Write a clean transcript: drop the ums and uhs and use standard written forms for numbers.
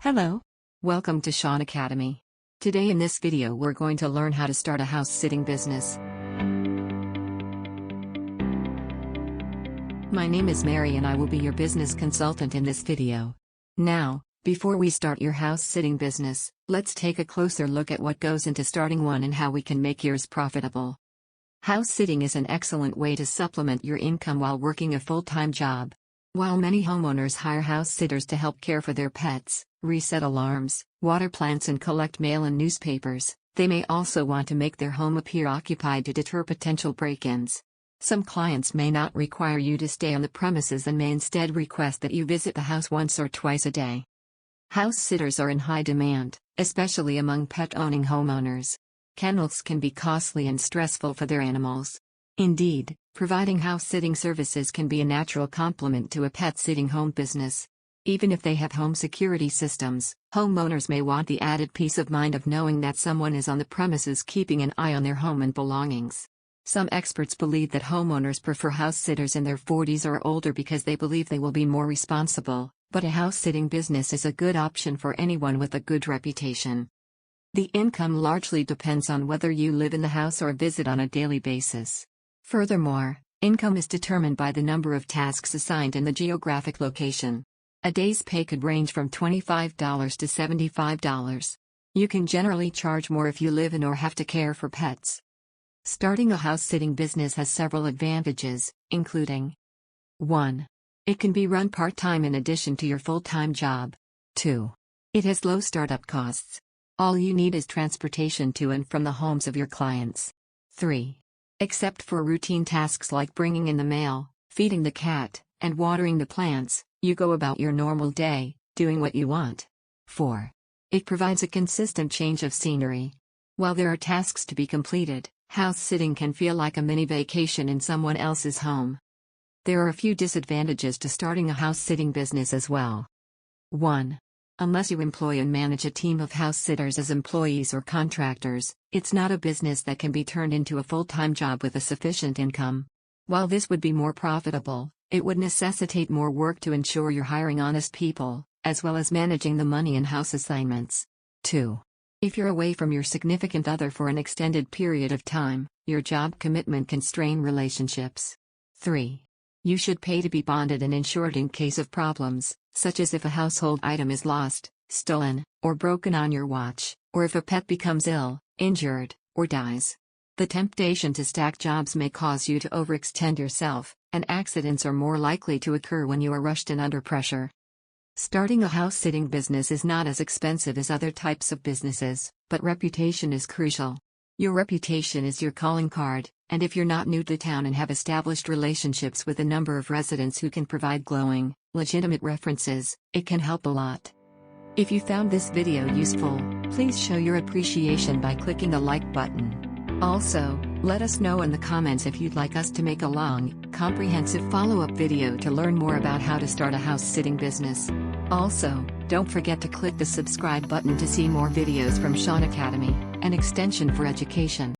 Hello. Welcome to Shaun Academy. Today in this video we're going to learn how to start a house sitting business. My name is Mary and I will be your business consultant in this video. Now, before we start your house sitting business, let's take a closer look at what goes into starting one and how we can make yours profitable. House sitting is an excellent way to supplement your income while working a full-time job. While many homeowners hire house sitters to help care for their pets, reset alarms, water plants and collect mail and newspapers, they may also want to make their home appear occupied to deter potential break-ins. Some clients may not require you to stay on the premises and may instead request that you visit the house once or twice a day. House sitters are in high demand, especially among pet-owning homeowners. Kennels can be costly and stressful for their animals. Indeed, providing house-sitting services can be a natural complement to a pet-sitting home business. Even if they have home security systems, homeowners may want the added peace of mind of knowing that someone is on the premises keeping an eye on their home and belongings. Some experts believe that homeowners prefer house-sitters in their 40s or older because they believe they will be more responsible, but a house-sitting business is a good option for anyone with a good reputation. The income largely depends on whether you live in the house or visit on a daily basis. Furthermore, income is determined by the number of tasks assigned and the geographic location. A day's pay could range from $25 to $75. You can generally charge more if you live in or have to care for pets. Starting a house-sitting business has several advantages, including 1. It can be run part-time in addition to your full-time job. 2. It has low startup costs. All you need is transportation to and from the homes of your clients. 3. Except for routine tasks like bringing in the mail, feeding the cat, and watering the plants, you go about your normal day, doing what you want. 4. It provides a consistent change of scenery. While there are tasks to be completed, house sitting can feel like a mini vacation in someone else's home. There are a few disadvantages to starting a house sitting business as well. 1. Unless you employ and manage a team of house sitters as employees or contractors, it's not a business that can be turned into a full-time job with a sufficient income. While this would be more profitable, it would necessitate more work to ensure you're hiring honest people, as well as managing the money and house assignments. 2. If you're away from your significant other for an extended period of time, your job commitment can strain relationships. 3. You should pay to be bonded and insured in case of problems, such as if a household item is lost, stolen, or broken on your watch, or if a pet becomes ill, injured, or dies. The temptation to stack jobs may cause you to overextend yourself, and accidents are more likely to occur when you are rushed and under pressure. Starting a house-sitting business is not as expensive as other types of businesses, but reputation is crucial. Your reputation is your calling card, and if you're not new to town and have established relationships with a number of residents who can provide glowing, legitimate references, it can help a lot. If you found this video useful, please show your appreciation by clicking the like button. Also, let us know in the comments if you'd like us to make a long, comprehensive follow-up video to learn more about how to start a house-sitting business. Also, don't forget to click the subscribe button to see more videos from Shaun Academy, an extension for education.